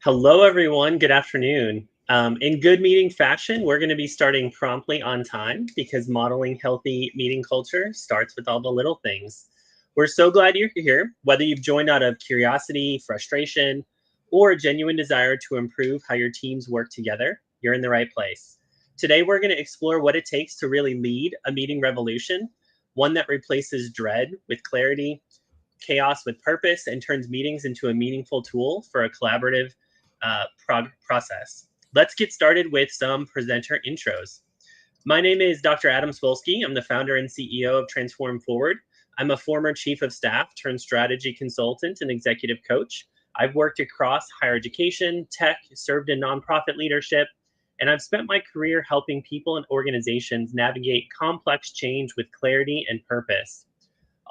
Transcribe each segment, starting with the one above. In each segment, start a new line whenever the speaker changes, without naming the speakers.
Hello, everyone. Good afternoon. In good meeting fashion, we're going to be starting promptly on time because modeling healthy meeting culture starts with all the little things. We're so glad you're here. Whether you've joined out of curiosity, frustration, or a genuine desire to improve how your teams work together, you're in the right place. Today, we're going to explore what it takes to really lead a meeting revolution, one that replaces dread with clarity, chaos with purpose, and turns meetings into a meaningful tool for a collaborative process. Let's get started with some presenter intros. My name is Dr. Adam Spolsky. I'm the founder and CEO of Transform.forward. I'm a former chief of staff turned strategy consultant and executive coach. I've worked across higher education, tech, served in nonprofit leadership, and I've spent my career helping people and organizations navigate complex change with clarity and purpose.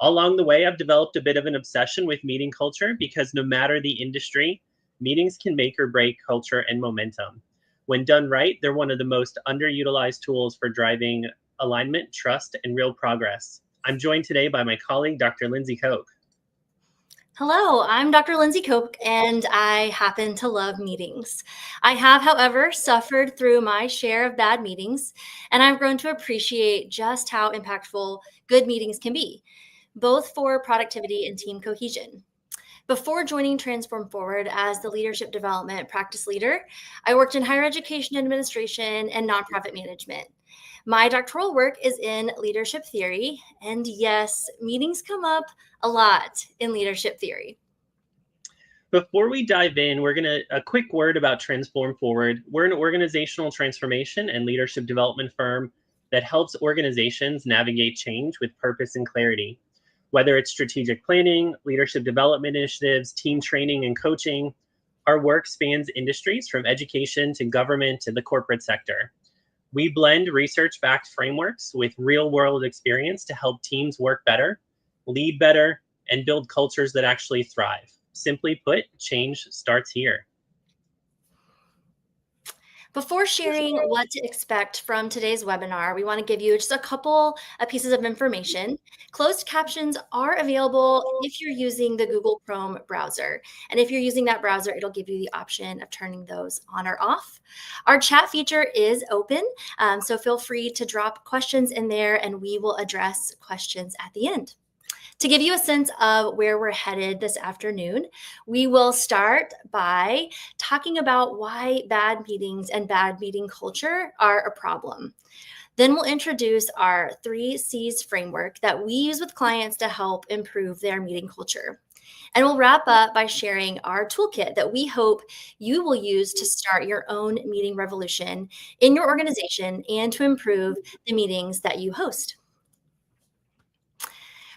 Along the way, I've developed a bit of an obsession with meeting culture because no matter the industry, meetings can make or break culture and momentum. When done right, they're one of the most underutilized tools for driving alignment, trust, and real progress. I'm joined today by my colleague, Dr. Lindsay Koch.
Hello, I'm Dr. Lindsay Koch, and I happen to love meetings. I have, however, suffered through my share of bad meetings, and I've grown to appreciate just how impactful good meetings can be, both for productivity and team cohesion. Before joining Transform Forward as the leadership development practice leader, I worked in higher education administration and nonprofit management. My doctoral work is in leadership theory, and yes, meetings come up a lot in leadership theory.
Before we dive in, a quick word about Transform Forward. We're an organizational transformation and leadership development firm that helps organizations navigate change with purpose and clarity. Whether it's strategic planning, leadership development initiatives, team training and coaching, our work spans industries from education to government to the corporate sector. We blend research-backed frameworks with real-world experience to help teams work better, lead better, and build cultures that actually thrive. Simply put, change starts here.
Before sharing what to expect from today's webinar, we want to give you just a couple of pieces of information. Closed captions are available if you're using the Google Chrome browser. And if you're using that browser, it'll give you the option of turning those on or off. Our chat feature is open, so feel free to drop questions in there and we will address questions at the end. To give you a sense of where we're headed this afternoon, we will start by talking about why bad meetings and bad meeting culture are a problem. Then we'll introduce our 3 C's framework that we use with clients to help improve their meeting culture. And we'll wrap up by sharing our toolkit that we hope you will use to start your own meeting revolution in your organization and to improve the meetings that you host.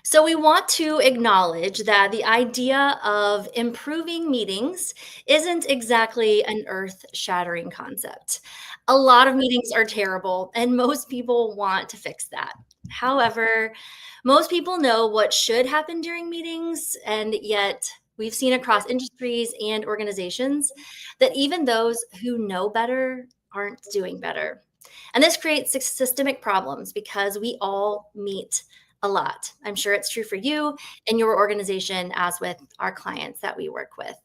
So we want to acknowledge that the idea of improving meetings isn't exactly an earth-shattering concept. A lot of meetings are terrible, and most people want to fix that. However, most people know what should happen during meetings, and yet we've seen across industries and organizations that even those who know better aren't doing better. And this creates systemic problems because we all meet a lot. I'm sure it's true for you and your organization as with our clients that we work with.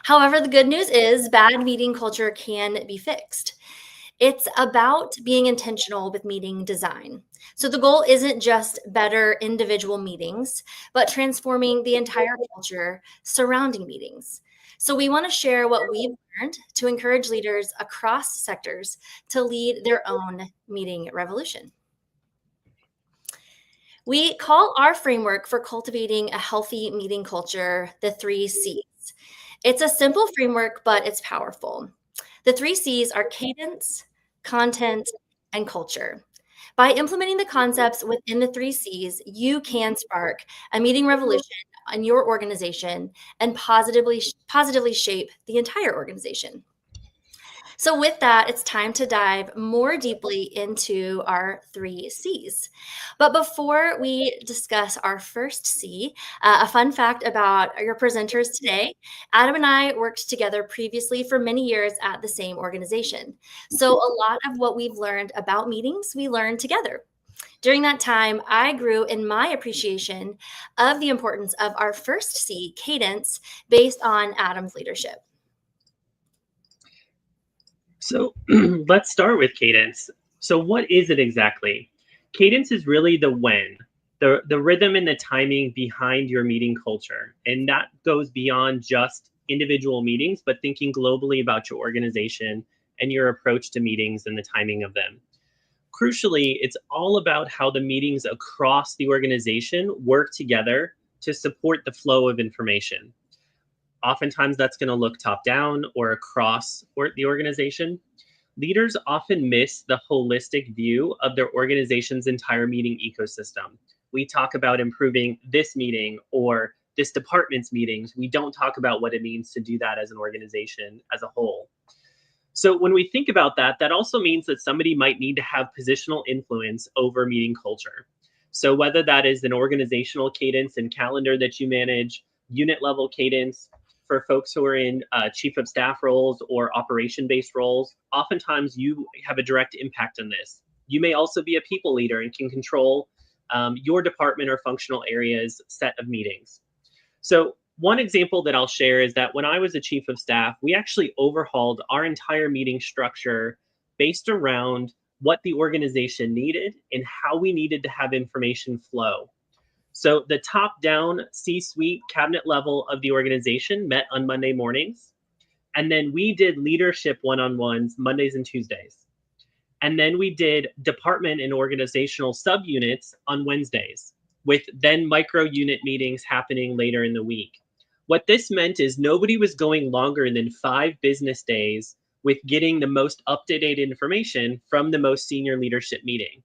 However, the good news is bad meeting culture can be fixed. It's about being intentional with meeting design. So the goal isn't just better individual meetings, but transforming the entire culture surrounding meetings. So we want to share what we've learned to encourage leaders across sectors to lead their own meeting revolution. We call our framework for cultivating a healthy meeting culture the 3 C's. It's a simple framework, but it's powerful. The 3 C's are cadence, content, and culture. By implementing the concepts within the 3 C's, you can spark a meeting revolution in your organization and positively shape the entire organization. So with that, it's time to dive more deeply into our 3 C's. But before we discuss our first C, a fun fact about your presenters today, Adam and I worked together previously for many years at the same organization. So a lot of what we've learned about meetings, we learned together. During that time, I grew in my appreciation of the importance of our first C, cadence, based on Adam's leadership.
So let's start with cadence. So, what is it exactly? Cadence is really the when, the rhythm and the timing behind your meeting culture. And that goes beyond just individual meetings, but thinking globally about your organization and your approach to meetings and the timing of them. Crucially, it's all about how the meetings across the organization work together to support the flow of information. Oftentimes, that's going to look top down or across the organization. Leaders often miss the holistic view of their organization's entire meeting ecosystem. We talk about improving this meeting or this department's meetings. We don't talk about what it means to do that as an organization as a whole. So when we think about that, that also means that somebody might need to have positional influence over meeting culture. So whether that is an organizational cadence and calendar that you manage, unit level cadence for folks who are in chief of staff roles or operation based roles, oftentimes you have a direct impact on this. You may also be a people leader and can control your department or functional area's set of meetings. So, one example that I'll share is that when I was a chief of staff, we actually overhauled our entire meeting structure based around what the organization needed and how we needed to have information flow. So, the top down C suite cabinet level of the organization met on Monday mornings. And then we did leadership one on ones Mondays and Tuesdays. And then we did department and organizational subunits on Wednesdays, with then micro unit meetings happening later in the week. What this meant is nobody was going longer than 5 business days with getting the most up to date information from the most senior leadership meeting.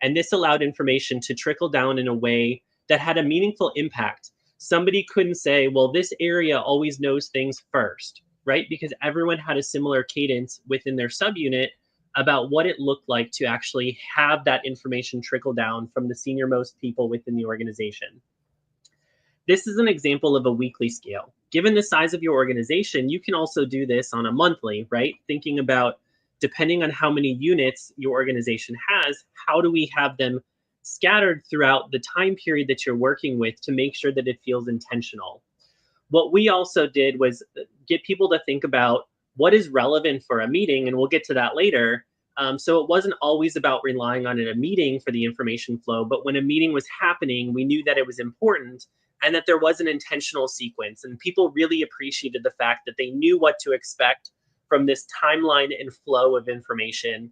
And this allowed information to trickle down in a way that had a meaningful impact. Somebody couldn't say, well, this area always knows things first, right? Because everyone had a similar cadence within their subunit about what it looked like to actually have that information trickle down from the senior most people within the organization. This is an example of a weekly scale. Given the size of your organization, you can also do this on a monthly, right? Thinking about, depending on how many units your organization has, how do we have them scattered throughout the time period that you're working with to make sure that it feels intentional? What we also did was get people to think about what is relevant for a meeting, and we'll get to that later. So it wasn't always about relying on a meeting for the information flow, but when a meeting was happening, we knew that it was important and that there was an intentional sequence. And people really appreciated the fact that they knew what to expect from this timeline and flow of information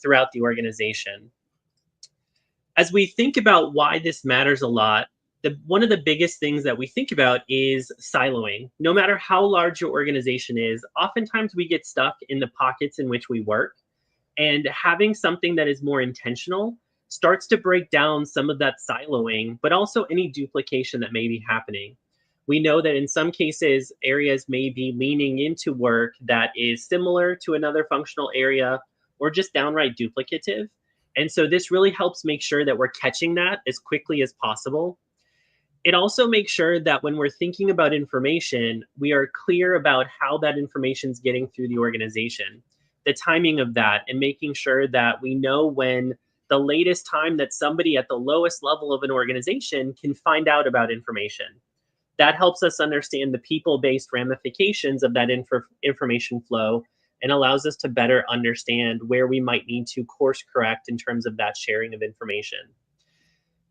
throughout the organization. As we think about why this matters a lot, one of the biggest things that we think about is siloing. No matter how large your organization is, oftentimes we get stuck in the pockets in which we work. And having something that is more intentional starts to break down some of that siloing, but also any duplication that may be happening. We know that in some cases, areas may be leaning into work that is similar to another functional area or just downright duplicative. And so this really helps make sure that we're catching that as quickly as possible. It also makes sure that when we're thinking about information, we are clear about how that information is getting through the organization, the timing of that, and making sure that we know when the latest time that somebody at the lowest level of an organization can find out about information. That helps us understand the people-based ramifications of that information flow and allows us to better understand where we might need to course correct in terms of that sharing of information.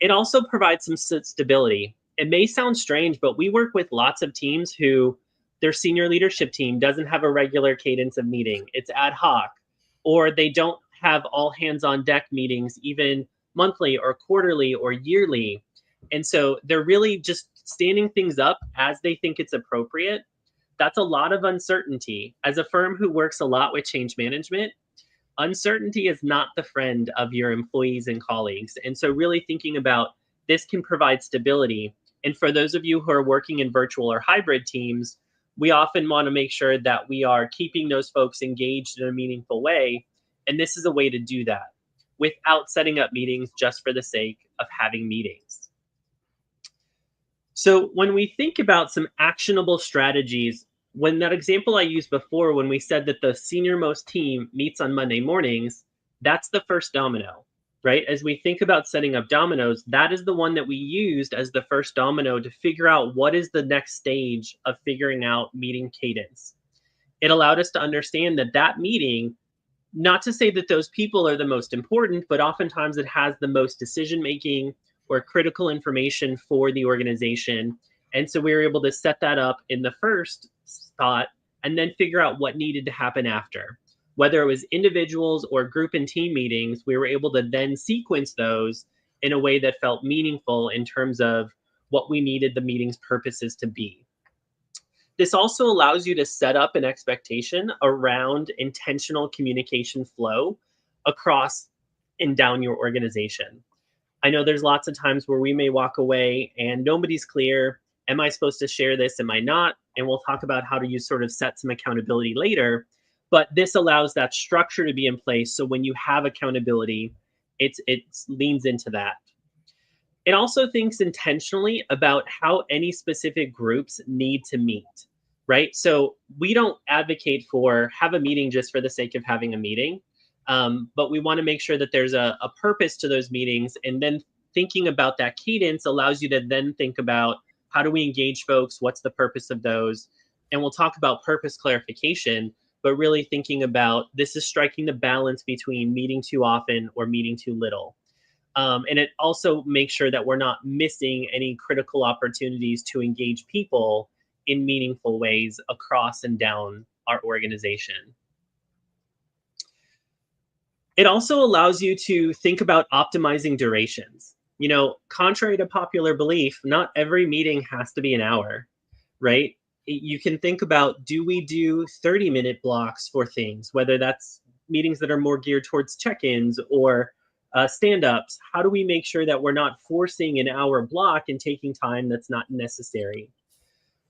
It also provides some stability. It may sound strange, but we work with lots of teams who their senior leadership team doesn't have a regular cadence of meeting. It's ad hoc, or they don't have all hands on deck meetings, even monthly or quarterly or yearly. And so they're really just standing things up as they think it's appropriate. That's a lot of uncertainty. As a firm who works a lot with change management, uncertainty is not the friend of your employees and colleagues. And so, really thinking about this can provide stability. And for those of you who are working in virtual or hybrid teams, we often want to make sure that we are keeping those folks engaged in a meaningful way. And this is a way to do that without setting up meetings just for the sake of having meetings. So when we think about some actionable strategies, when that example I used before, when we said that the senior most team meets on Monday mornings, that's the first domino, right? As we think about setting up dominoes, that is the one that we used as the first domino to figure out what is the next stage of figuring out meeting cadence. It allowed us to understand that that meeting, not to say that those people are the most important, but oftentimes it has the most decision making or critical information for the organization. And so we were able to set that up in the first thought and then figure out what needed to happen after. Whether it was individuals or group and team meetings, we were able to then sequence those in a way that felt meaningful in terms of what we needed the meeting's purposes to be. This also allows you to set up an expectation around intentional communication flow across and down your organization. I know there's lots of times where we may walk away and nobody's clear. Am I supposed to share this? Am I not? And we'll talk about how to use sort of set some accountability later. But this allows that structure to be in place. So when you have accountability, it leans into that. It also thinks intentionally about how any specific groups need to meet, right? So we don't advocate for have a meeting just for the sake of having a meeting, but we want to make sure that there's a purpose to those meetings. And then thinking about that cadence allows you to then think about how do we engage folks? What's the purpose of those? And we'll talk about purpose clarification, but really thinking about this is striking the balance between meeting too often or meeting too little. And it also makes sure that we're not missing any critical opportunities to engage people in meaningful ways across and down our organization. It also allows you to think about optimizing durations. You know, contrary to popular belief, not every meeting has to be an hour, right? You can think about do we do 30-minute blocks for things, whether that's meetings that are more geared towards check ins or stand ups? How do we make sure that we're not forcing an hour block and taking time that's not necessary?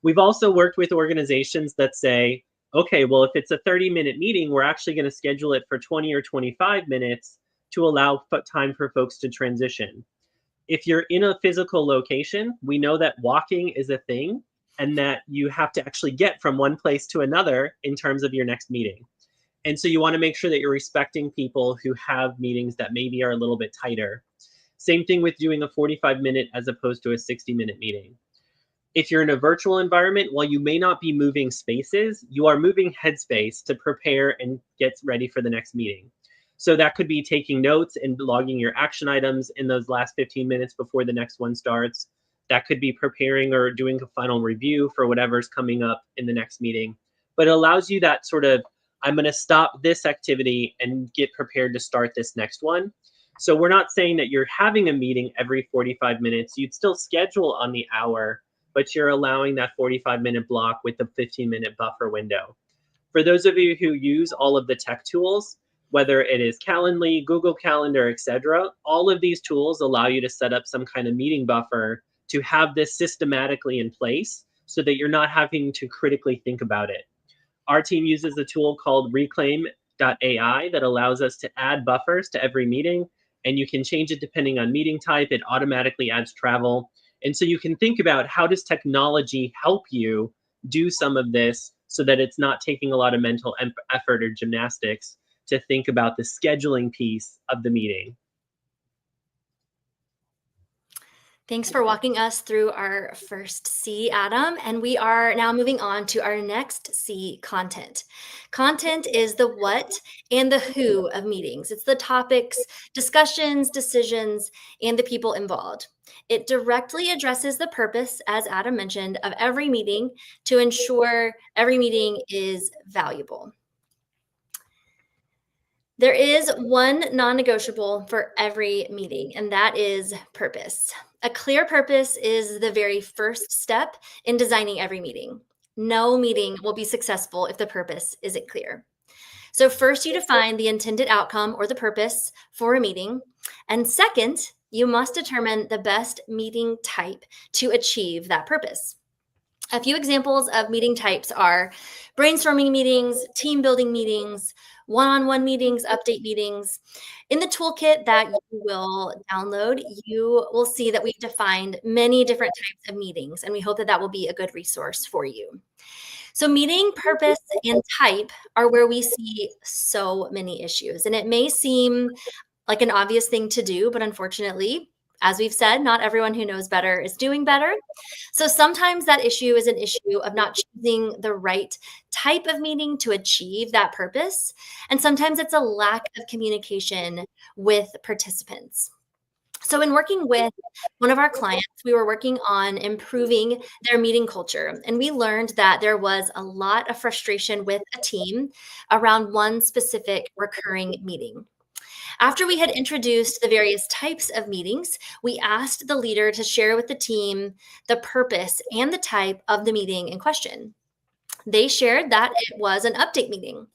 We've also worked with organizations that say, okay, well, if it's a 30-minute meeting, we're actually going to schedule it for 20 or 25 minutes to allow time for folks to transition. If you're in a physical location, we know that walking is a thing and that you have to actually get from one place to another in terms of your next meeting. And so you want to make sure that you're respecting people who have meetings that maybe are a little bit tighter. Same thing with doing a 45-minute as opposed to a 60-minute meeting. If you're in a virtual environment, while you may not be moving spaces, you are moving headspace to prepare and get ready for the next meeting. So that could be taking notes and logging your action items in those last 15 minutes before the next one starts. That could be preparing or doing a final review for whatever's coming up in the next meeting. But it allows you that sort of, I'm going to stop this activity and get prepared to start this next one. So we're not saying that you're having a meeting every 45 minutes. You'd still schedule on the hour, but you're allowing that 45-minute block with the 15-minute buffer window. For those of you who use all of the tech tools, whether it is Calendly, Google Calendar, etc., all of these tools allow you to set up some kind of meeting buffer to have this systematically in place so that you're not having to critically think about it. Our team uses a tool called reclaim.ai that allows us to add buffers to every meeting, and you can change it depending on meeting type. It automatically adds travel. And so you can think about how does technology help you do some of this so that it's not taking a lot of mental effort or gymnastics to think about the scheduling piece of the meeting.
Thanks for walking us through our first C, Adam. And we are now moving on to our next C, content. Content is the what and the who of meetings. It's the topics, discussions, decisions, and the people involved. It directly addresses the purpose, as Adam mentioned, of every meeting to ensure every meeting is valuable. There is one non-negotiable for every meeting, and that is purpose. A clear purpose is the very first step in designing every meeting. No meeting will be successful if the purpose isn't clear. So first you define the intended outcome or the purpose for a meeting. And second, you must determine the best meeting type to achieve that purpose. A few examples of meeting types are brainstorming meetings, team building meetings, one-on-one meetings, update meetings. In the toolkit that you will download, you will see that we've defined many different types of meetings, and we hope that that will be a good resource for you. So meeting purpose and type are where we see so many issues, and it may seem like an obvious thing to do, but unfortunately, As we've said, not everyone who knows better is doing better. So sometimes that issue is an issue of not choosing the right type of meeting to achieve that purpose. And sometimes it's a lack of communication with participants. So, in working with one of our clients, we were working on improving their meeting culture. And we learned that there was a lot of frustration with a team around one specific recurring meeting. After we had introduced the various types of meetings, we asked the leader to share with the team the purpose and the type of the meeting in question. They shared that it was an update meeting,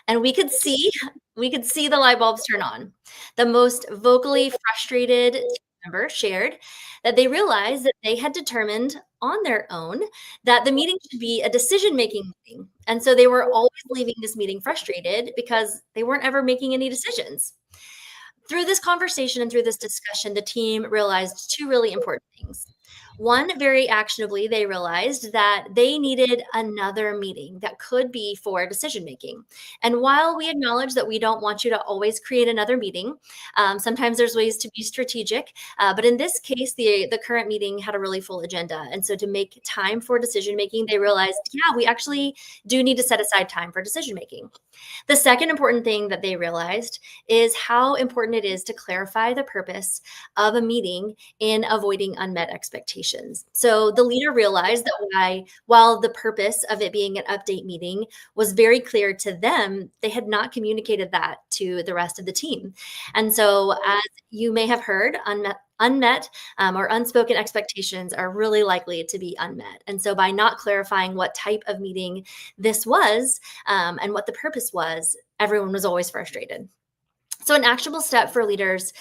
and we could see the light bulbs turn on. The most vocally frustrated team member shared that they realized that they had determined on their own that the meeting should be a decision-making meeting, and so they were always leaving this meeting frustrated because they weren't ever making any decisions. Through this conversation and through this discussion, the team realized two really important things. One, very actionably, they realized that they needed another meeting that could be for decision making. And while we acknowledge that we don't want you to always create another meeting, sometimes there's ways to be strategic. But in this case, the current meeting had a really full agenda. And so to make time for decision making, they realized, yeah, we actually do need to set aside time for decision making. The second important thing that they realized is how important it is to clarify the purpose of a meeting in avoiding unmet expectations. So the leader realized that while the purpose of it being an update meeting was very clear to them, they had not communicated that to the rest of the team. And so, as you may have heard, unmet or unspoken expectations are really likely to be unmet. And so, by not clarifying what type of meeting this was and what the purpose was, everyone was always frustrated. So, an actionable step for leaders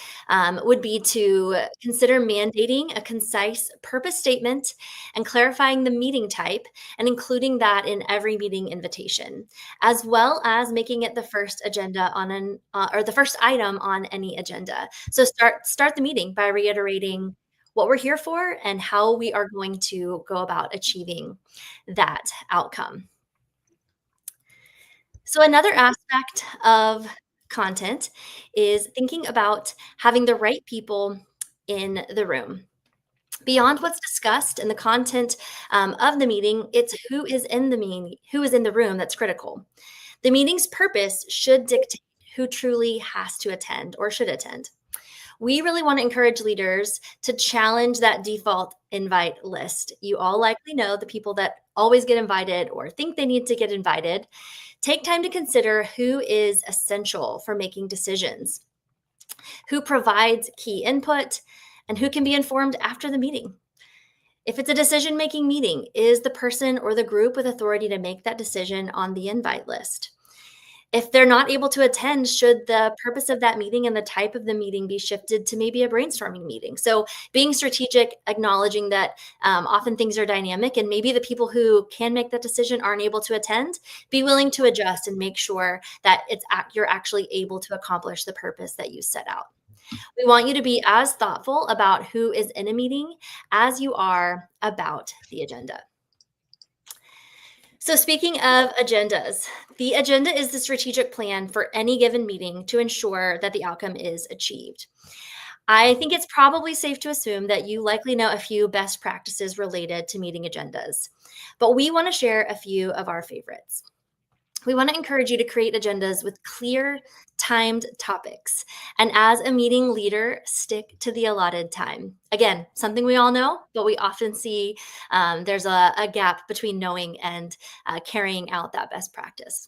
would be to consider mandating a concise purpose statement and clarifying the meeting type and including that in every meeting invitation, as well as making it the first agenda on or the first item on any agenda. So, start the meeting by reiterating what we're here for and how we are going to go about achieving that outcome. So, another aspect of content is thinking about having the right people in the room. Beyond what's discussed in the content of the meeting, it's who is in the room that's critical. The meeting's purpose should dictate who truly has to attend or should attend. We really want to encourage leaders to challenge that default invite list. You all likely know the people that always get invited or think they need to get invited. Take time to consider who is essential for making decisions, who provides key input, and who can be informed after the meeting. If it's a decision making meeting, is the person or the group with authority to make that decision on the invite list? If they're not able to attend, should the purpose of that meeting and the type of the meeting be shifted to maybe a brainstorming meeting? So, being strategic, acknowledging that often things are dynamic, and maybe the people who can make that decision aren't able to attend, be willing to adjust and make sure that you're actually able to accomplish the purpose that you set out. We want you to be as thoughtful about who is in a meeting as you are about the agenda. So, speaking of agendas, the agenda is the strategic plan for any given meeting to ensure that the outcome is achieved. I think it's probably safe to assume that you likely know a few best practices related to meeting agendas, but we want to share a few of our favorites. We want to encourage you to create agendas with clear, timed topics. And as a meeting leader, stick to the allotted time. Again, something we all know, but we often see there's a gap between knowing and carrying out that best practice.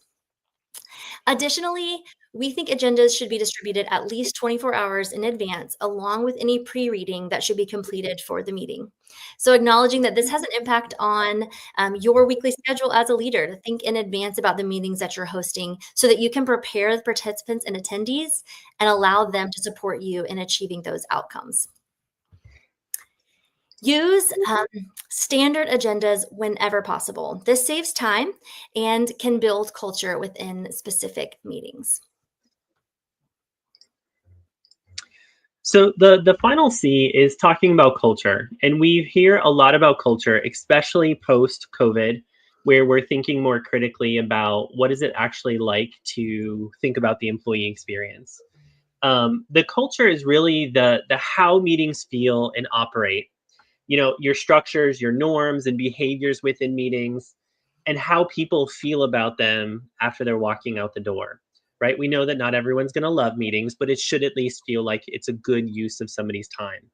Additionally, we think agendas should be distributed at least 24 hours in advance, along with any pre reading that should be completed for the meeting. So, acknowledging that this has an impact on your weekly schedule as a leader, to think in advance about the meetings that you're hosting so that you can prepare the participants and attendees and allow them to support you in achieving those outcomes. Use standard agendas whenever possible. This saves time and can build culture within specific meetings.
So the final C is talking about culture, and we hear a lot about culture, especially post COVID, where we're thinking more critically about what is it actually like to think about the employee experience. The culture is really the how meetings feel and operate. Your structures, your norms, and behaviors within meetings, and how people feel about them after they're walking out the door. Right? We know that not everyone's going to love meetings, but it should at least feel like it's a good use of somebody's time.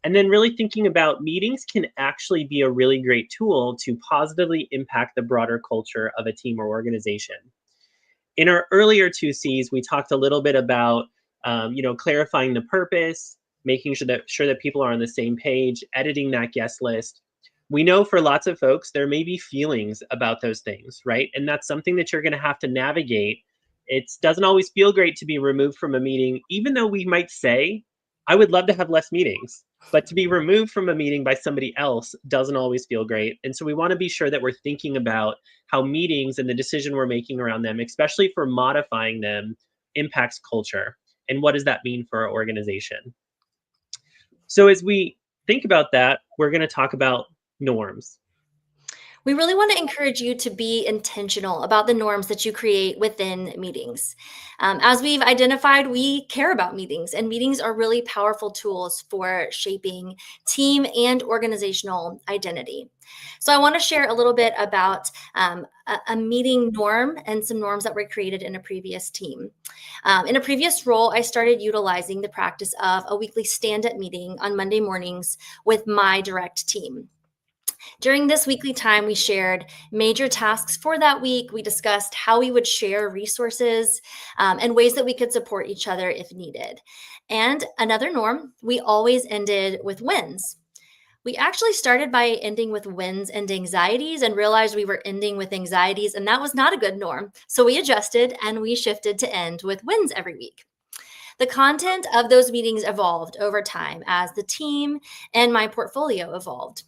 And then really thinking about meetings can actually be a really great tool to positively impact the broader culture of a team or organization. In our earlier two C's, we talked a little bit about clarifying the purpose, making sure that people are on the same page, editing that guest list. We know for lots of folks there may be feelings about those things, right? And that's something that you're going to have to navigate. It doesn't always feel great to be removed from a meeting, even though we might say, "I would love to have less meetings." But to be removed from a meeting by somebody else doesn't always feel great. And so we want to be sure that we're thinking about how meetings and the decision we're making around them, especially for modifying them, impacts culture. And what does that mean for our organization? So, as we think about that, we're going to talk about norms.
We really want to encourage you to be intentional about the norms that you create within meetings. As we've identified, we care about meetings, and meetings are really powerful tools for shaping team and organizational identity. So, I want to share a little bit about a meeting norm and some norms that were created in a previous team. In a previous role, I started utilizing the practice of a weekly stand up meeting on Monday mornings with my direct team. During this weekly time, we shared major tasks for that week. We discussed how we would share resources and ways that we could support each other if needed. And another norm, we always ended with wins. We actually started by ending with wins and anxieties and realized we were ending with anxieties, and that was not a good norm. So we adjusted and we shifted to end with wins every week. The content of those meetings evolved over time as the team and my portfolio evolved.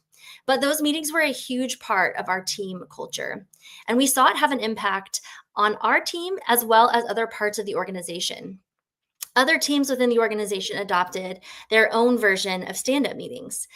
But those meetings were a huge part of our team culture. And we saw it have an impact on our team as well as other parts of the organization. Other teams within the organization adopted their own version of stand up meetings.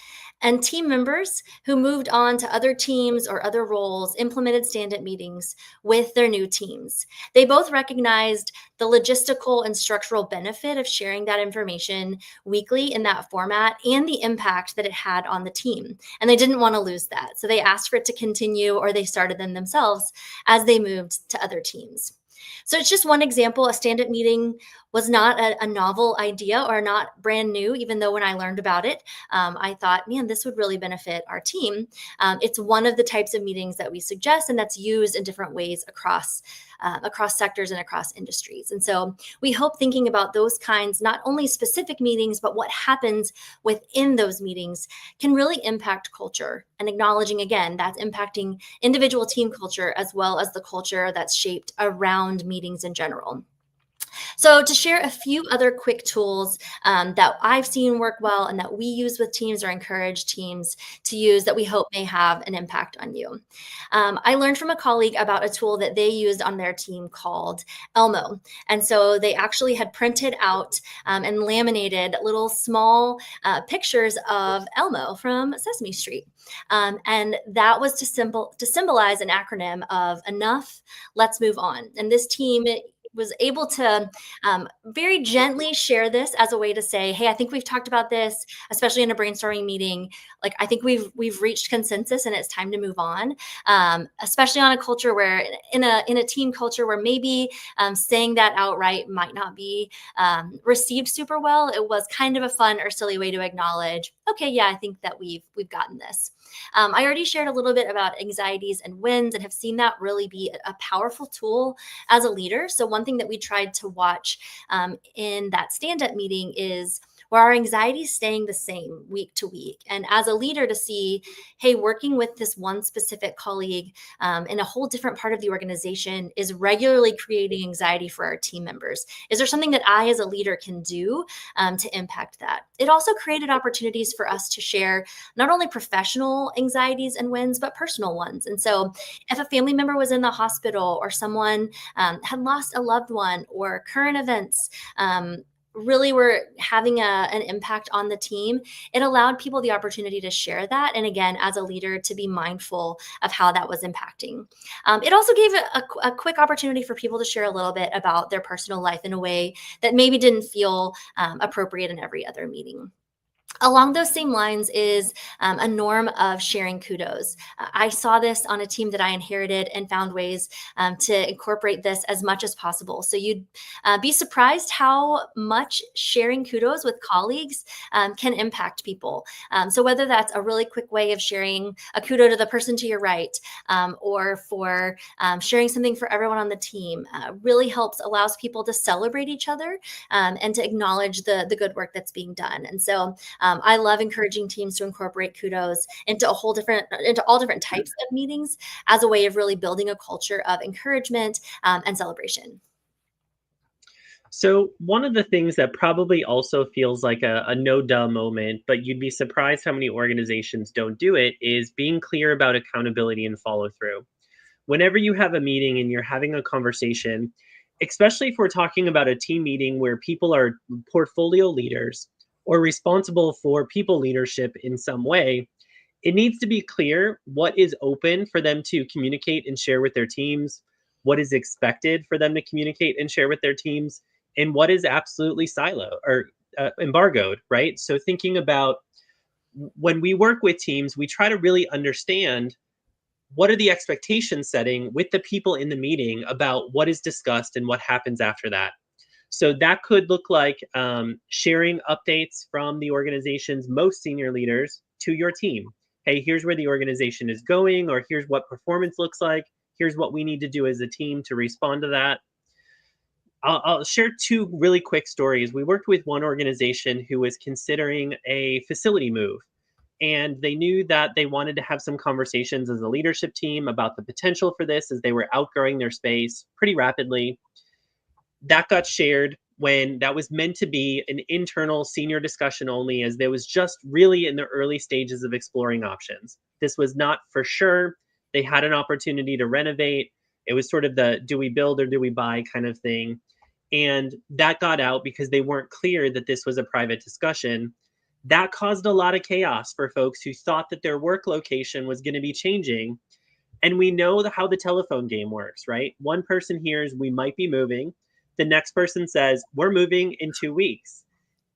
And team members who moved on to other teams or other roles implemented stand up meetings with their new teams. They both recognized the logistical and structural benefit of sharing that information weekly in that format and the impact that it had on the team. And they didn't want to lose that. So they asked for it to continue, or they started them themselves as they moved to other teams. So it's just one example. A stand up meeting was not a novel idea or not brand new, even though when I learned about it, I thought, man, this would really benefit our team. It's one of the types of meetings that we suggest, and that's used in different ways across sectors and across industries. And so we hope thinking about those kinds, not only specific meetings, but what happens within those meetings can really impact culture, and acknowledging again that's impacting individual team culture as well as the culture that's shaped around meetings in general. So, to share a few other quick tools that I've seen work well and that we use with teams or encourage teams to use that we hope may have an impact on you. I learned from a colleague about a tool that they used on their team called Elmo. And so they actually had printed out and laminated little small pictures of Elmo from Sesame Street. And that was to symbolize an acronym of enough, let's move on. And this team was able to very gently share this as a way to say, hey, I think we've talked about this, especially in a brainstorming meeting. Like, I think we've reached consensus and it's time to move on. Especially on a culture where in a team culture where maybe saying that outright might not be received super well. It was kind of a fun or silly way to acknowledge, okay, yeah, I think that we've gotten this. I already shared a little bit about anxieties and wins and have seen that really be a powerful tool as a leader. So one thing that we tried to watch in that stand-up meeting is where our anxiety is staying the same week to week. And as a leader to see, hey, working with this one specific colleague in a whole different part of the organization is regularly creating anxiety for our team members. Is there something that I as a leader can do to impact that? It also created opportunities for us to share not only professional anxieties and wins, but personal ones. And so if a family member was in the hospital or someone had lost a loved one or current events, really were having an impact on the team, it allowed people the opportunity to share that. And again, as a leader, to be mindful of how that was impacting. It also gave a quick opportunity for people to share a little bit about their personal life in a way that maybe didn't feel appropriate in every other meeting. Along those same lines is a norm of sharing kudos. I saw this on a team that I inherited and found ways to incorporate this as much as possible. So you'd be surprised how much sharing kudos with colleagues can impact people. So whether that's a really quick way of sharing a kudo to the person to your right, or for sharing something for everyone on the team, really helps, allows people to celebrate each other and to acknowledge the good work that's being done. And so I love encouraging teams to incorporate kudos into all different types of meetings as a way of really building a culture of encouragement and celebration.
So, one of the things that probably also feels like a no duh moment, but you'd be surprised how many organizations don't do it, is being clear about accountability and follow through. Whenever you have a meeting and you're having a conversation, especially if we're talking about a team meeting where people are portfolio leaders or responsible for people leadership in some way, it needs to be clear what is open for them to communicate and share with their teams, what is expected for them to communicate and share with their teams, and what is absolutely silo or embargoed, right? So, thinking about when we work with teams, we try to really understand what are the expectations setting with the people in the meeting about what is discussed and what happens after that. So that could look like sharing updates from the organization's most senior leaders to your team. Hey, here's where the organization is going, or here's what performance looks like. Here's what we need to do as a team to respond to that. I'll share two really quick stories. We worked with one organization who was considering a facility move, and they knew that they wanted to have some conversations as a leadership team about the potential for this as they were outgrowing their space pretty rapidly. That got shared when that was meant to be an internal senior discussion only, as there was just really in the early stages of exploring options. This was not for sure. They had an opportunity to renovate. It was sort of the do we build or do we buy kind of thing. And that got out because they weren't clear that this was a private discussion. That caused a lot of chaos for folks who thought that their work location was going to be changing. And we know how the telephone game works, right? One person hears we might be moving. The next person says, we're moving in 2 weeks.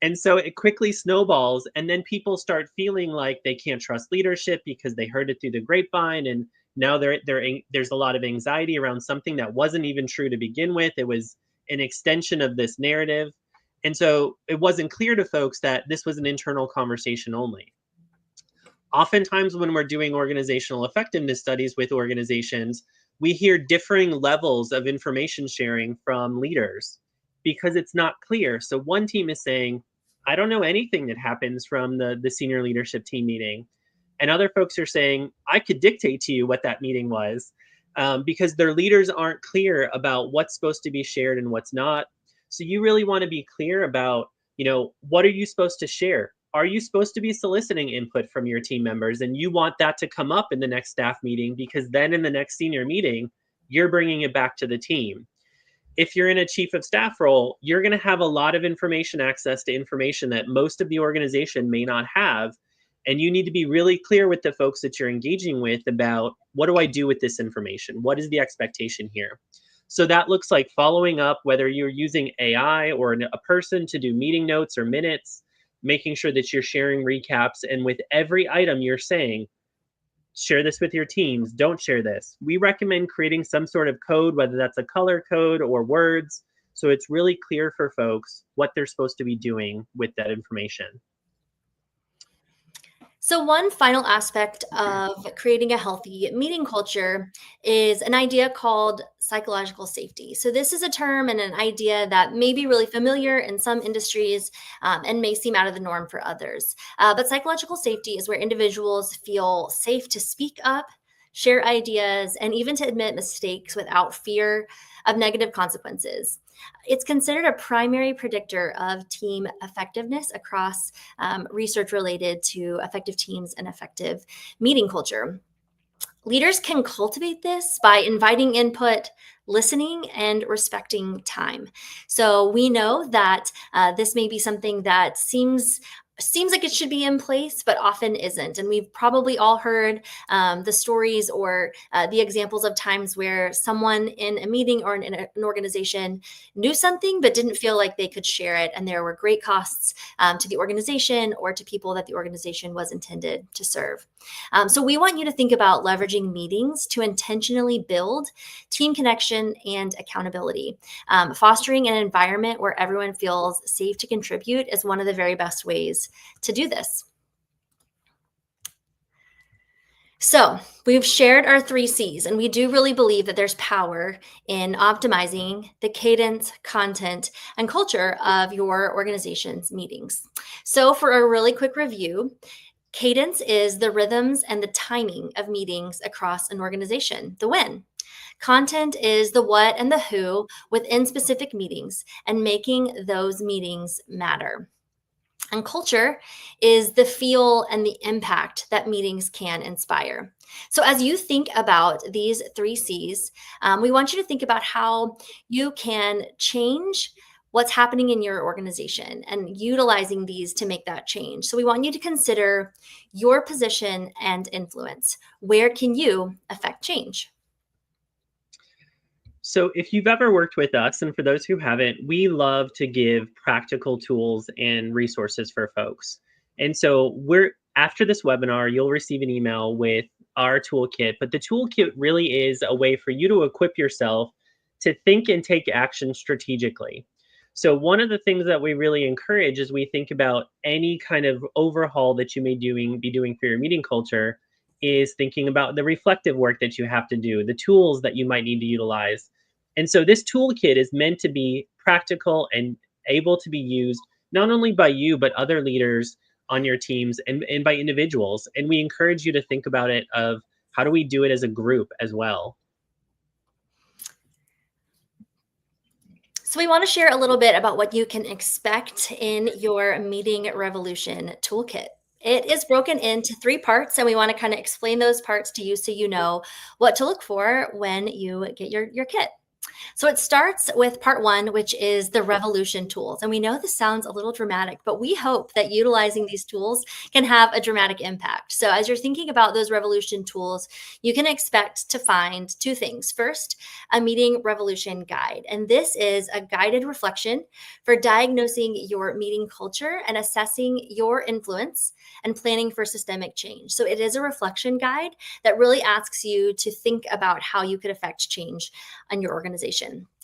And so it quickly snowballs. And then people start feeling like they can't trust leadership because they heard it through the grapevine. And now there's a lot of anxiety around something that wasn't even true to begin with. It was an extension of this narrative. And so it wasn't clear to folks that this was an internal conversation only. Oftentimes, when we're doing organizational effectiveness studies with organizations, we hear differing levels of information sharing from leaders because it's not clear. So, one team is saying, I don't know anything that happens from the senior leadership team meeting. And other folks are saying, I could dictate to you what that meeting was, because their leaders aren't clear about what's supposed to be shared and what's not. So, you really want to be clear about, what are you supposed to share? Are you supposed to be soliciting input from your team members, and you want that to come up in the next staff meeting, because then in the next senior meeting you're bringing it back to the team. If you're in a chief of staff role, you're going to have a lot of information access to information that most of the organization may not have, and you need to be really clear with the folks that you're engaging with about, what do I do with this information, what is the expectation here. So that looks like following up, whether you're using AI or a person to do meeting notes or minutes, making sure that you're sharing recaps. And with every item you're saying, share this with your teams, don't share this. We recommend creating some sort of code, whether that's a color code or words, so it's really clear for folks what they're supposed to be doing with that information.
So, one final aspect of creating a healthy meeting culture is an idea called psychological safety. So, this is a term and an idea that may be really familiar in some industries and may seem out of the norm for others. But psychological safety is where individuals feel safe to speak up, share ideas, and even to admit mistakes without fear of negative consequences. It's considered a primary predictor of team effectiveness across research related to effective teams and effective meeting culture. Leaders can cultivate this by inviting input, listening, and respecting time. So we know that this may be something that seems like it should be in place, but often isn't. And we've probably all heard the stories or the examples of times where someone in a meeting or in an organization knew something but didn't feel like they could share it. And there were great costs to the organization or to people that the organization was intended to serve. So we want you to think about leveraging meetings to intentionally build team connection and accountability. Fostering an environment where everyone feels safe to contribute is one of the very best ways to do this. So we've shared our 3 C's, and we do really believe that there's power in optimizing the cadence, content, and culture of your organization's meetings. So for a really quick review, cadence is the rhythms and the timing of meetings across an organization, the when. Content is the what and the who within specific meetings and making those meetings matter. And culture is the feel and the impact that meetings can inspire. So, as you think about these 3 C's, we want you to think about how you can change what's happening in your organization and utilizing these to make that change. So, we want you to consider your position and influence. Where can you affect change?
So, if you've ever worked with us, and for those who haven't, we love to give practical tools and resources for folks. And so, we're after this webinar, you'll receive an email with our toolkit, but the toolkit really is a way for you to equip yourself to think and take action strategically. So, one of the things that we really encourage as we think about any kind of overhaul that you may be doing for your meeting culture is thinking about the reflective work that you have to do, the tools that you might need to utilize. And so this toolkit is meant to be practical and able to be used not only by you, but other leaders on your teams and by individuals. And we encourage you to think about it of how do we do it as a group as well.
So, we want to share a little bit about what you can expect in your Meeting Revolution toolkit. It is broken into 3 parts, and we want to kind of explain those parts to you so you know what to look for when you get your kit. So it starts with part 1, which is the revolution tools. And we know this sounds a little dramatic, but we hope that utilizing these tools can have a dramatic impact. So as you're thinking about those revolution tools, you can expect to find 2 things. First, a meeting revolution guide. And this is a guided reflection for diagnosing your meeting culture and assessing your influence and planning for systemic change. So it is a reflection guide that really asks you to think about how you could affect change on your organization.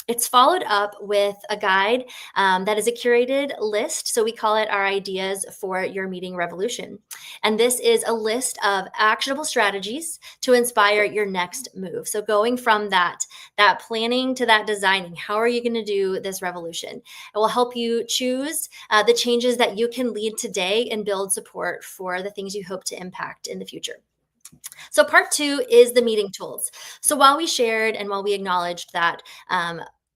It's followed up with a guide that is a curated list. So we call it our ideas for your meeting revolution. And this is a list of actionable strategies to inspire your next move. So going from that planning to that designing, how are you going to do this revolution? It will help you choose the changes that you can lead today and build support for the things you hope to impact in the future. So, part 2 is the meeting tools. So, while we shared and while we acknowledged that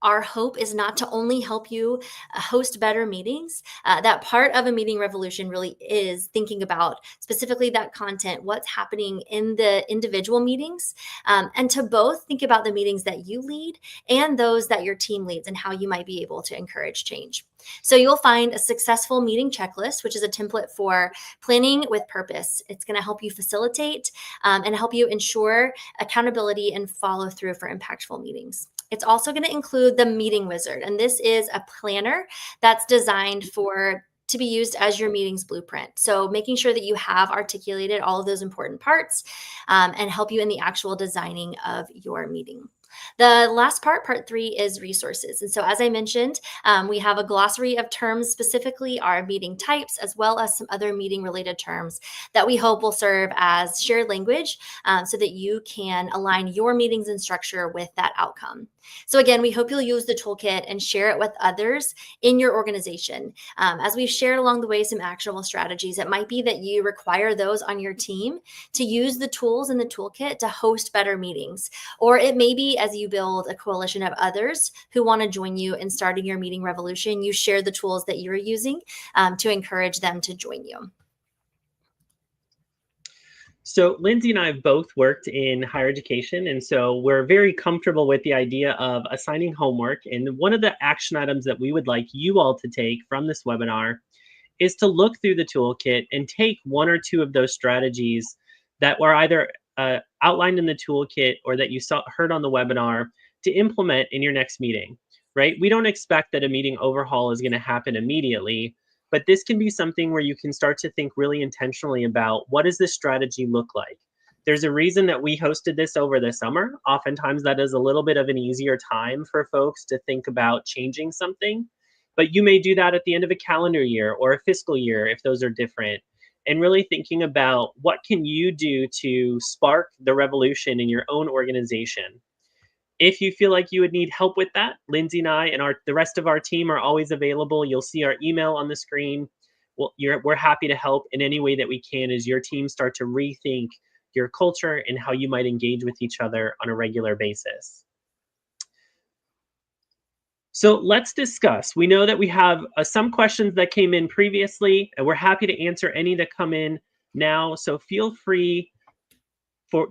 our hope is not to only help you host better meetings, that part of a meeting revolution really is thinking about specifically that content, what's happening in the individual meetings, and to both think about the meetings that you lead and those that your team leads and how you might be able to encourage change. So you'll find a successful meeting checklist, which is a template for planning with purpose. It's going to help you facilitate and help you ensure accountability and follow through for impactful meetings. It's also going to include the meeting wizard, and this is a planner that's designed to be used as your meeting's blueprint. So making sure that you have articulated all of those important parts and help you in the actual designing of your meeting. The last part 3, is resources. And so, as I mentioned, we have a glossary of terms, specifically our meeting types, as well as some other meeting related terms that we hope will serve as shared language so that you can align your meetings and structure with that outcome. So again, we hope you'll use the toolkit and share it with others in your organization. As we've shared along the way some actionable strategies, it might be that you require those on your team to use the tools in the toolkit to host better meetings. Or it may be as you build a coalition of others who want to join you in starting your meeting revolution, you share the tools that you're using to encourage them to join you.
So Lindsay and I have both worked in higher education, and so we're very comfortable with the idea of assigning homework. And one of the action items that we would like you all to take from this webinar is to look through the toolkit and take one or two of those strategies that were either outlined in the toolkit or that you heard on the webinar to implement in your next meeting, right? We don't expect that a meeting overhaul is going to happen immediately, but this can be something where you can start to think really intentionally about what does this strategy look like? There's a reason that we hosted this over the summer. Oftentimes that is a little bit of an easier time for folks to think about changing something, but you may do that at the end of a calendar year or a fiscal year if those are different. And really thinking about what can you do to spark the revolution in your own organization. If you feel like you would need help with that, Lindsay and I and the rest of our team are always available. You'll see our email on the screen. We're happy to help in any way that we can as your team start to rethink your culture and how you might engage with each other on a regular basis. So let's discuss. We know that we have some questions that came in previously, and we're happy to answer any that come in now. So feel free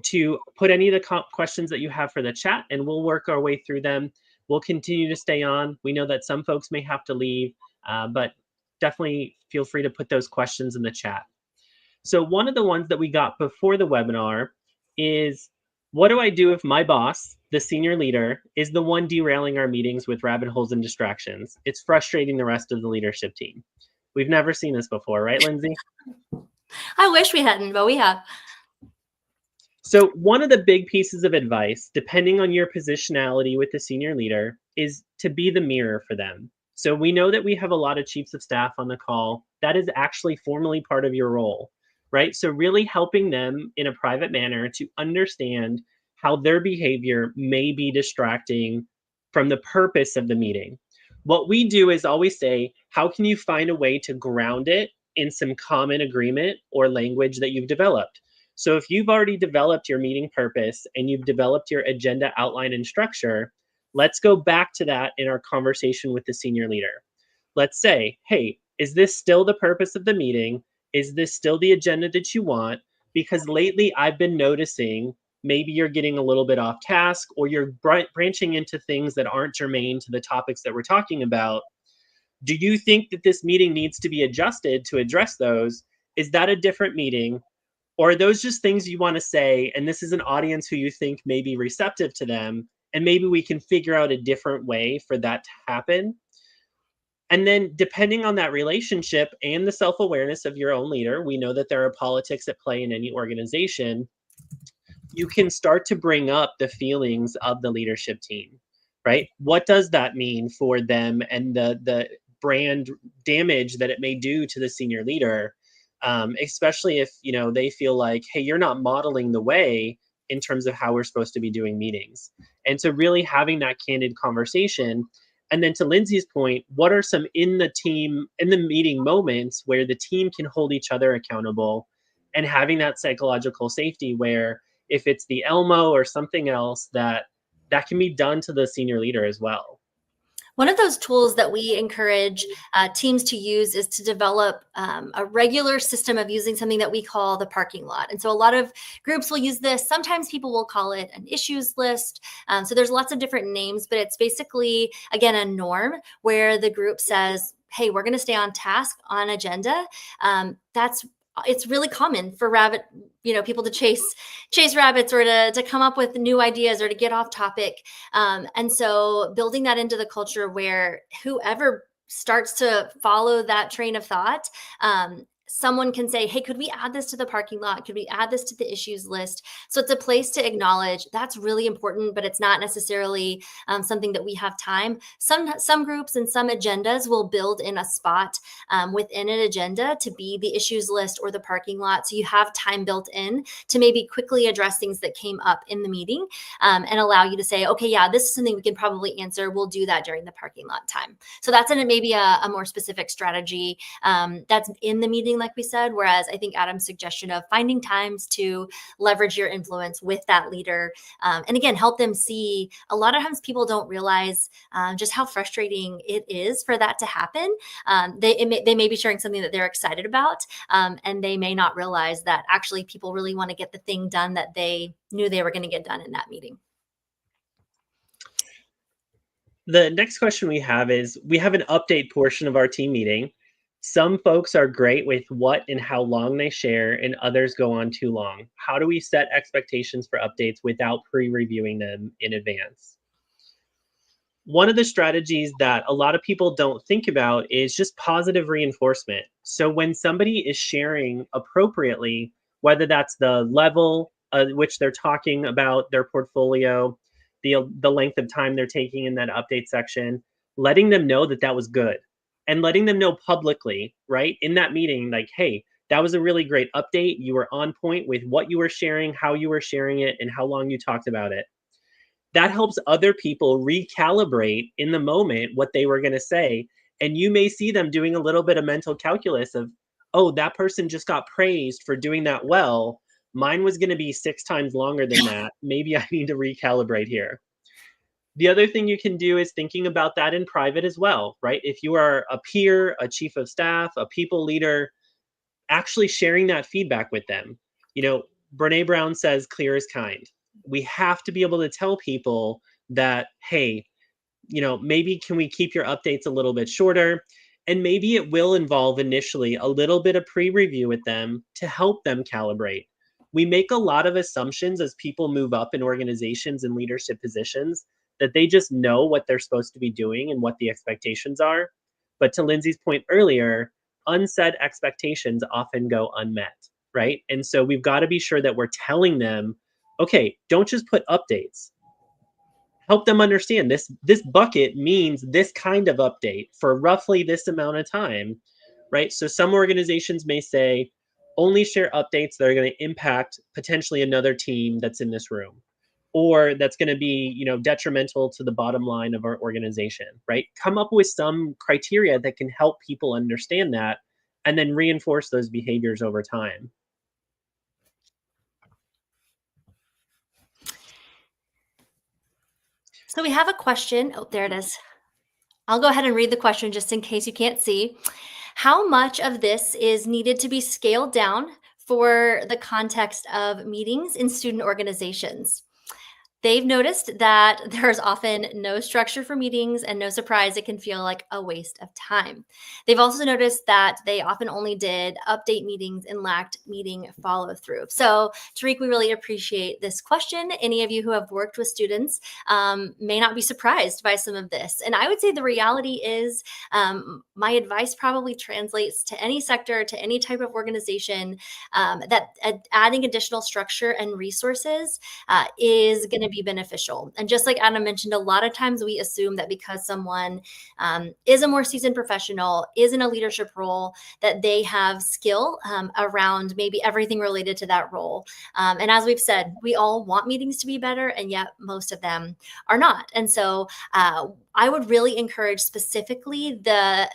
to put any of the questions that you have for the chat, and we'll work our way through them. We'll continue to stay on. We know that some folks may have to leave, but definitely feel free to put those questions in the chat. So one of the ones that we got before the webinar is, what do I do if my boss, the senior leader, is the one derailing our meetings with rabbit holes and distractions? It's frustrating the rest of the leadership team. We've never seen this before, right, Lindsay?
I wish we hadn't, but we have.
So one of the big pieces of advice, depending on your positionality with the senior leader, is to be the mirror for them. So we know that we have a lot of chiefs of staff on the call. That is actually formally part of your role, right? So really helping them in a private manner to understand how their behavior may be distracting from the purpose of the meeting. What we do is always say, how can you find a way to ground it in some common agreement or language that you've developed? So if you've already developed your meeting purpose and you've developed your agenda outline and structure, let's go back to that in our conversation with the senior leader. Let's say, hey, is this still the purpose of the meeting? Is this still the agenda that you want? Because lately I've been noticing maybe you're getting a little bit off task or you're branching into things that aren't germane to the topics that we're talking about. Do you think that this meeting needs to be adjusted to address those? Is that a different meeting? Or are those just things you want to say, and this is an audience who you think may be receptive to them, and maybe we can figure out a different way for that to happen? And then, depending on that relationship and the self awareness of your own leader, we know that there are politics at play in any organization. You can start to bring up the feelings of the leadership team, right? What does that mean for them and the brand damage that it may do to the senior leader? Especially if they feel like, hey, you're not modeling the way in terms of how we're supposed to be doing meetings. And so really having that candid conversation. And then to Lindsay's point, what are some in the meeting moments where the team can hold each other accountable, and having that psychological safety where if it's the Elmo or something else, that can be done to the senior leader as well.
One of those tools that we encourage teams to use is to develop a regular system of using something that we call the parking lot. And so a lot of groups will use this. Sometimes people will call it an issues list. So there's lots of different names, but it's basically, again, a norm where the group says, hey, we're going to stay on task, on agenda. It's really common for people to chase rabbits or to come up with new ideas or to get off topic. And so building that into the culture where whoever starts to follow that train of thought, someone can say, hey, could we add this to the parking lot? Could we add this to the issues list? So it's a place to acknowledge that's really important, but it's not necessarily something that we have time. Some groups and some agendas will build in a spot within an agenda to be the issues list or the parking lot. So you have time built in to maybe quickly address things that came up in the meeting and allow you to say, okay, yeah, this is something we can probably answer. We'll do that during the parking lot time. So that's maybe a more specific strategy that's in the meeting meeting, like we said, whereas I think Adam's suggestion of finding times to leverage your influence with that leader, and again, help them see. A lot of times people don't realize just how frustrating it is for that to happen. They may be sharing something that they're excited about, and they may not realize that actually people really want to get the thing done that they knew they were going to get done in that meeting.
The next question we have is, we have an update portion of our team meeting. Some folks are great with what and how long they share, and others go on too long. How do we set expectations for updates without pre-reviewing them in advance? One of the strategies that a lot of people don't think about is just positive reinforcement. So when somebody is sharing appropriately, whether that's the level at which they're talking about their portfolio, the length of time they're taking in that update section, letting them know that that was good, and letting them know publicly, right, in that meeting, like, hey, that was a really great update. You were on point with what you were sharing, how you were sharing it, and how long you talked about it. That helps other people recalibrate in the moment what they were going to say. And you may see them doing a little bit of mental calculus of, oh, that person just got praised for doing that well. Mine was going to be 6 times longer than that. Maybe I need to recalibrate here. The other thing you can do is thinking about that in private as well, right? If you are a peer, a chief of staff, a people leader, actually sharing that feedback with them. You know, Brene Brown says, clear is kind. We have to be able to tell people that, hey, maybe can we keep your updates a little bit shorter? And maybe it will involve initially a little bit of pre review with them to help them calibrate. We make a lot of assumptions as people move up in organizations and leadership positions that they just know what they're supposed to be doing and what the expectations are. But to Lindsay's point earlier, unsaid expectations often go unmet, right? And so we've got to be sure that we're telling them, okay, don't just put updates. Help them understand this bucket means this kind of update for roughly this amount of time, right? So some organizations may say only share updates that are going to impact potentially another team that's in this room, or that's going to be, detrimental to the bottom line of our organization, right? Come up with some criteria that can help people understand that, and then reinforce those behaviors over time.
So we have a question. Oh, there it is. I'll go ahead and read the question just in case you can't see. How much of this is needed to be scaled down for the context of meetings in student organizations? They've noticed that there's often no structure for meetings, and no surprise, it can feel like a waste of time. They've also noticed that they often only did update meetings and lacked meeting follow through. So, Tariq, we really appreciate this question. Any of you who have worked with students may not be surprised by some of this. And I would say the reality is my advice probably translates to any sector, to any type of organization, that adding additional structure and resources is going to be beneficial. And just like Adam mentioned, a lot of times we assume that because someone is a more seasoned professional, is in a leadership role, that they have skill around maybe everything related to that role. And as we've said, we all want meetings to be better, and yet most of them are not. And so I would really encourage specifically the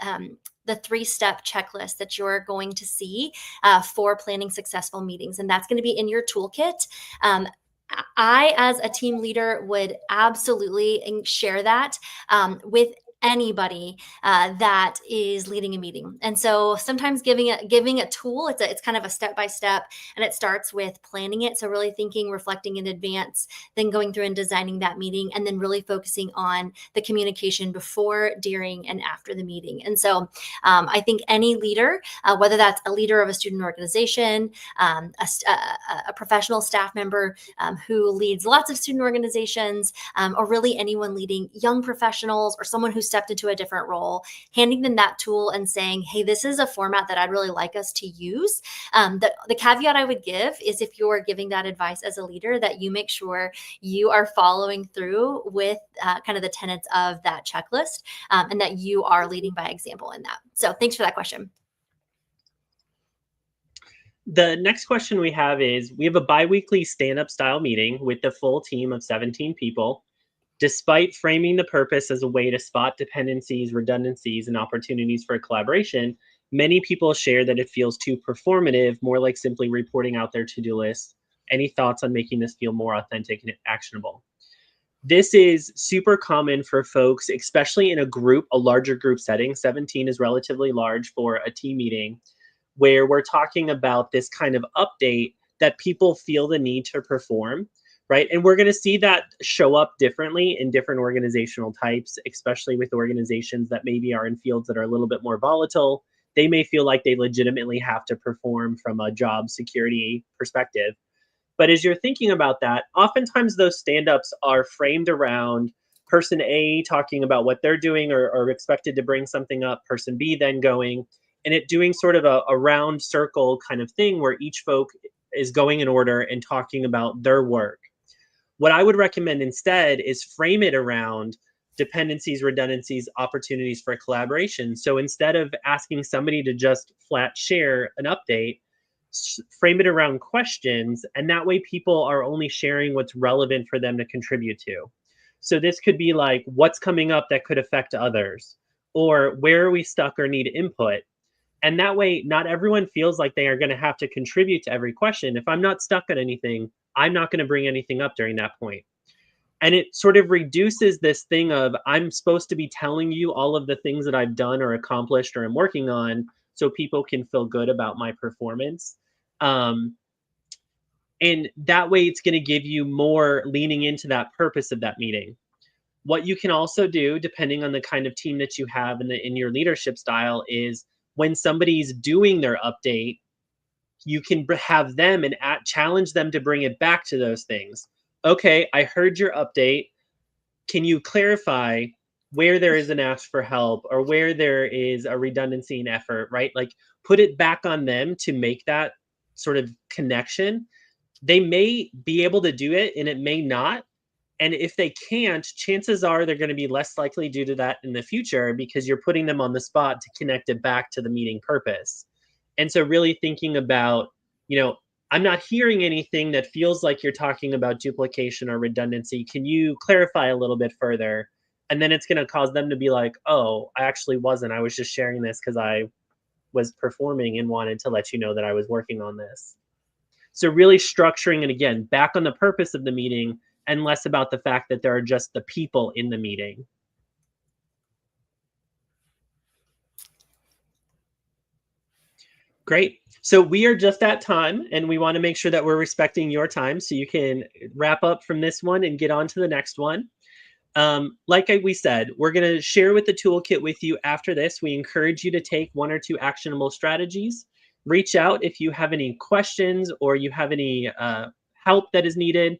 3-step checklist that you're going to see for planning successful meetings. And that's going to be in your toolkit. I, as a team leader, would absolutely share that with anybody that is leading a meeting. And so sometimes giving a tool, it's kind of a step-by-step, and it starts with planning it. So really thinking, reflecting in advance, then going through and designing that meeting, and then really focusing on the communication before, during, and after the meeting. And so I think any leader, whether that's a leader of a student organization, a professional staff member who leads lots of student organizations, or really anyone leading young professionals or someone who stepped into a different role, handing them that tool and saying, hey, this is a format that I'd really like us to use. The caveat I would give is, if you're giving that advice as a leader, that you make sure you are following through with kind of the tenets of that checklist, and that you are leading by example in that. So thanks for that question.
The next question we have is, we have a biweekly stand-up style meeting with the full team of 17 people. Despite framing the purpose as a way to spot dependencies, redundancies, and opportunities for collaboration, Many people share that it feels too performative, more like simply reporting out their to do list. Any thoughts on making this feel more authentic and actionable? This is super common for folks, especially in a group, a larger group setting. 17 is relatively large for a team meeting, where we're talking about this kind of update that people feel the need to perform, right? And we're going to see that show up differently in different organizational types, especially with organizations that maybe are in fields that are a little bit more volatile. They may feel like they legitimately have to perform from a job security perspective. But as you're thinking about that, oftentimes those stand ups are framed around person A talking about what they're doing or expected to bring something up, person B then going, and it doing sort of a round circle kind of thing where each folk is going in order and talking about their work. What I would recommend instead is frame it around dependencies, redundancies, opportunities for collaboration. So instead of asking somebody to just flat share an update, frame it around questions. And that way, people are only sharing what's relevant for them to contribute to. So this could be like, what's coming up that could affect others? Or where are we stuck or need input? And that way, not everyone feels like they are going to have to contribute to every question. If I'm not stuck on anything, I'm not going to bring anything up during that point. And it sort of reduces this thing of I'm supposed to be telling you all of the things that I've done or accomplished or I'm working on so people can feel good about my performance. Um, and that way, it's going to give you more leaning into that purpose of that meeting. What you can also do, depending on the kind of team that you have in your leadership style, is when somebody's doing their update, you can have them and challenge them to bring it back to those things. Okay, I heard your update. Can you clarify where there is an ask for help or where there is a redundancy in effort, right? Like put it back on them to make that sort of connection. They may be able to do it and it may not. And if they can't, chances are they're going to be less likely to do that in the future because you're putting them on the spot to connect it back to the meeting purpose. And so, really thinking about, you know, I'm not hearing anything that feels like you're talking about duplication or redundancy. Can you clarify a little bit further? And then it's going to cause them to be like, oh, I actually wasn't. I was just sharing this because I was performing and wanted to let you know that I was working on this. So really structuring it again back on the purpose of the meeting and less about the fact that there are just the people in the meeting. Great. So we are just at time and we want to make sure that we're respecting your time so you can wrap up from this one and get on to the next one. We said, we're going to share with the toolkit with you after this. We encourage you to take one or two actionable strategies. Reach out if you have any questions or you have any help that is needed.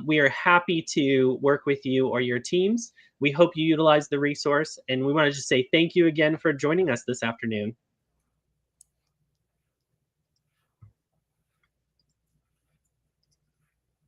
We are happy to work with you or your teams. We hope you utilize the resource. And we want to just say thank you again for joining us this afternoon.